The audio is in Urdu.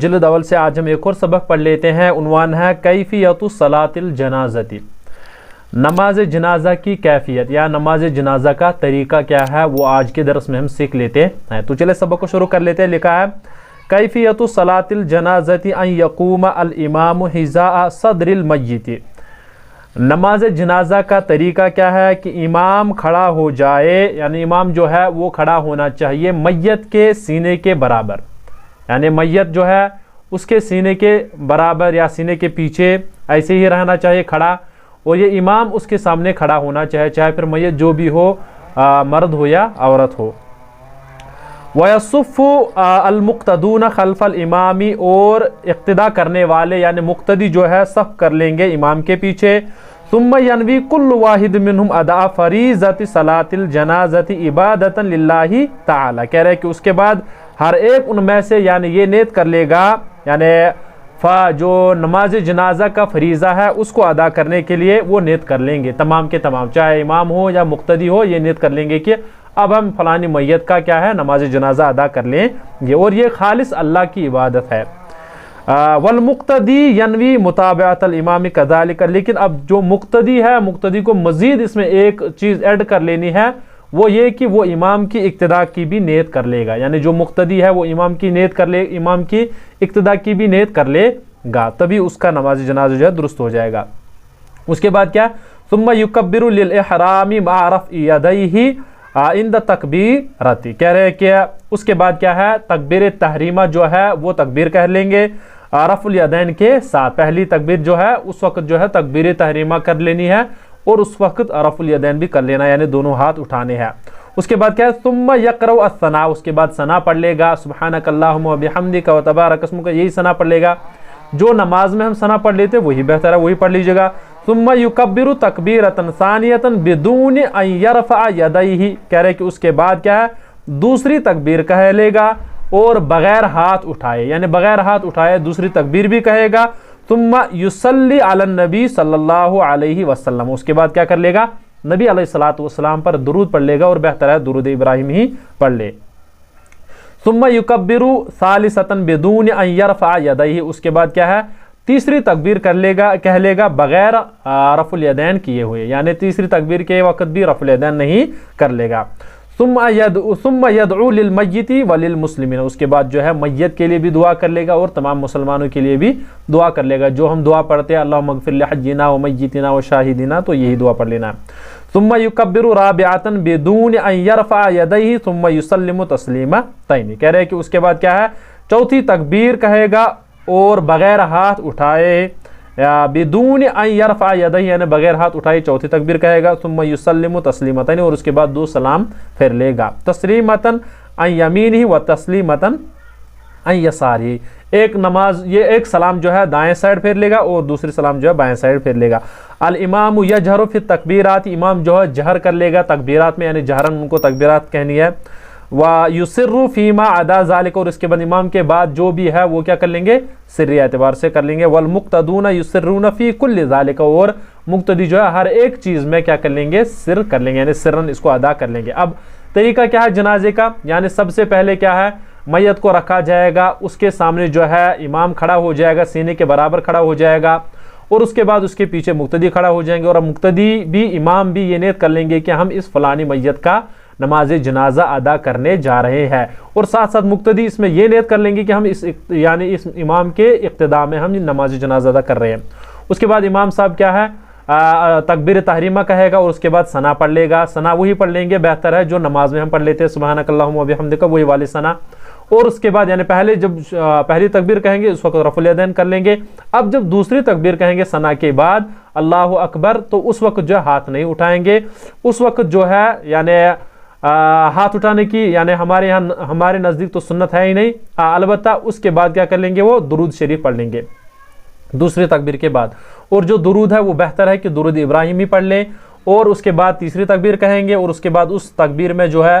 جلد اول سے آج ہم ایک اور سبق پڑھ لیتے ہیں۔ عنوان ہے کیفیت صلاۃ الجنازہ، نماز جنازہ کی کیفیت یا نماز جنازہ کا طریقہ کیا ہے وہ آج کے درس میں ہم سیکھ لیتے ہیں۔ تو چلے سبق کو شروع کر لیتے ہیں۔ لکھا ہے کیفیت صلاۃ الجنازہ ان یقوم الامام حذاء صدر المیت، نماز جنازہ کا طریقہ کیا ہے کہ امام کھڑا ہو جائے، یعنی امام جو ہے وہ کھڑا ہونا چاہیے میت کے سینے کے برابر، یعنی میت جو ہے اس کے سینے کے برابر یا سینے کے پیچھے ایسے ہی رہنا چاہیے کھڑا، اور یہ امام اس کے سامنے کھڑا ہونا چاہیے، چاہے پھر میت جو بھی ہو، مرد ہو یا عورت ہو۔ وَيَصُفُّ الْمُقْتَدُونَ خَلْفَ الْإِمَامِ، اور اقتداء کرنے والے یعنی مقتدی جو ہے صف کر لیں گے امام کے پیچھے۔ ثُمَّ يَنْوِي كُلُّ وَاحِدٍ مِّنْهُمْ أَدَاءَ فَرِيضَةِ صَلَاةِ الْجَنَازَةِ عِبَادَةً لِلَّهِ تَعَالَى، کہہ رہے ہیں کہ اس کے بعد ہر ایک ان میں سے یعنی یہ نیت کر لے گا، یعنی جو نماز جنازہ کا فریضہ ہے اس کو ادا کرنے کے لیے وہ نیت کر لیں گے، تمام کے تمام چاہے امام ہو یا مقتدی ہو، یہ نیت کر لیں گے کہ اب ہم فلانی میت کا کیا ہے نماز جنازہ ادا کر لیں گے، اور یہ خالص اللہ کی عبادت ہے۔ والمقتدی ینوی متابعت الامام کذالک، لیکن اب جو مقتدی ہے مقتدی کو مزید اس میں ایک چیز ایڈ کر لینی ہے، وہ یہ کہ وہ امام کی اقتداء کی بھی نیت کر لے گا، یعنی جو مقتدی ہے وہ امام کی نیت کر لے، امام کی اقتداء کی بھی نیت کر لے گا، تبھی اس کا نماز جنازہ جو ہے درست ہو جائے گا۔ اس کے بعد کیا ثم یکبر للاحرام مع رفع یدیہ عند تکبیرۃ، کہہ رہے ہیں کہ اس کے بعد کیا ہے تکبیر تحریمہ جو ہے وہ تکبیر کہہ لیں گے رفع الیدین کے ساتھ، پہلی تکبیر جو ہے اس وقت جو ہے تکبیر تحریمہ کر لینی ہے، اور اس وقت رفع الیدین بھی کر لینا، یعنی دونوں ہاتھ اٹھانے ہیں۔ اس کے بعد کیا ہے ثم یقرأ الثناء، اس کے بعد ثنا پڑھ لے گا، سبحانک اللہم وبحمدک وتبارک اسمک، یہی ثنا پڑھ لے گا، جو نماز میں ہم ثنا پڑھ لیتے وہی بہتر ہے، وہی پڑھ لیجیے گا۔ ثم یکبر تکبیرۃ ثانیۃ بدون ان یرفع یدیہ، کہہ رہے کہ اس کے بعد کیا ہے دوسری تکبیر کہہ لے گا اور بغیر ہاتھ اٹھائے، یعنی بغیر ہاتھ اٹھائے دوسری تکبیر بھی کہے گا۔ ثم یصلی علی النبی صلی اللہ علیہ وسلم، اس کے بعد کیا کر لے گا نبی علیہ الصلوۃ والسلام پر درود پڑھ لے گا، اور بہتر ہے درود ابراہیم ہی پڑھ لے۔ ثم یکبر ثالثۃ بدون ان یرفع یدیہ، اس کے بعد کیا ہے تیسری تکبیر کر لے گا، کہہ لے گا بغیر رفع الیدین کیے ہوئے، یعنی تیسری تکبیر کے وقت بھی رفع الیدین نہیں کر لے گا۔ ثم یدعو للمیت وللمسلمین، اس کے بعد جو ہے میت کے لیے بھی دعا کر لے گا اور تمام مسلمانوں کے لیے بھی دعا کر لے گا، جو ہم دعا پڑھتے ہیں اللہم اغفر لحینا ومیتنا وشاہدنا، تو یہی دعا پڑھ لینا ہے۔ ثم یکبر رابعۃ بدون ان یرفع یدیہ ثم یسلم تسلیمتین، کہہ رہے کہ اس کے بعد کیا ہے چوتھی تکبیر کہے گا اور بغیر ہاتھ اٹھائے، بدون ان یرفع یدیہ یعنی بغیر ہاتھ اٹھائے چوتھی تکبیر کہے گا، ثم یسلم تسلیمتین، اور اس کے بعد دو سلام پھر لے گا، تسلیمتن عن یمینہ و تسلیمتن عن یسارہ، ایک نماز یہ ایک سلام جو ہے دائیں سائڈ پھیر لے گا اور دوسری سلام جو ہے بائیں سائڈ پھیر لے گا۔ الامام یجہر فی التکبیرات، امام جو ہے جہر کر لے گا تکبیرات میں، یعنی جہرن ان کو تکبیرات کہنی ہے۔ وَيُسِرُّ فِيمَا عَدَى ذَلِكَ، اور اس کے بعد امام کے بعد جو بھی ہے وہ کیا کر لیں گے سری اعتبار سے کر لیں گے۔ وَالْمُقْتَدُونَ يُسِرُّونَ فِي كُلِّ ذَلِكَ، اور مقتدی جو ہے ہر ایک چیز میں کیا کر لیں گے سر کر لیں گے، یعنی سرن اس کو ادا کر لیں گے۔ اب طریقہ کیا ہے جنازے کا، یعنی سب سے پہلے کیا ہے میت کو رکھا جائے گا، اس کے سامنے جو ہے امام کھڑا ہو جائے گا، سینے کے برابر کھڑا ہو جائے گا، اور اس کے بعد اس کے پیچھے مقتدی کھڑا ہو جائیں گے، اور مقتدی بھی امام بھی یہ نیت کر لیں گے کہ ہم اس فلانی میت کا نماز جنازہ ادا کرنے جا رہے ہیں، اور ساتھ ساتھ مقتدی اس میں یہ نیت کر لیں گے کہ ہم اس امام کے اقتداء میں ہم نماز جنازہ ادا کر رہے ہیں۔ اس کے بعد امام صاحب کیا ہے تکبیر تحریمہ کہے گا، اور اس کے بعد ثنا پڑھ لے گا، ثنا وہی پڑھ لیں گے بہتر ہے جو نماز میں ہم پڑھ لیتے ہیں سبحانک اللہم وبحمدک، وہی والی ثنا، اور اس کے بعد یعنی پہلے جب پہلی تکبیر کہیں گے اس وقت رفع الیدین کر لیں گے، اب جب دوسری تکبیر کہیں گے ثنا کے بعد اللہ اکبر، تو اس وقت جو ہے ہاتھ نہیں اٹھائیں گے، اس وقت جو ہے یعنی ہاتھ اٹھانے کی یعنی ہمارے یہاں ہمارے نزدیک تو سنت ہے ہی نہیں، البتہ اس کے بعد کیا کر لیں گے وہ درود شریف پڑھ لیں گے دوسری تکبیر کے بعد، اور جو درود ہے وہ بہتر ہے کہ درود ابراہیم ہی پڑھ لیں، اور اس کے بعد تیسری تکبیر کہیں گے، اور اس کے بعد اس تکبیر میں جو ہے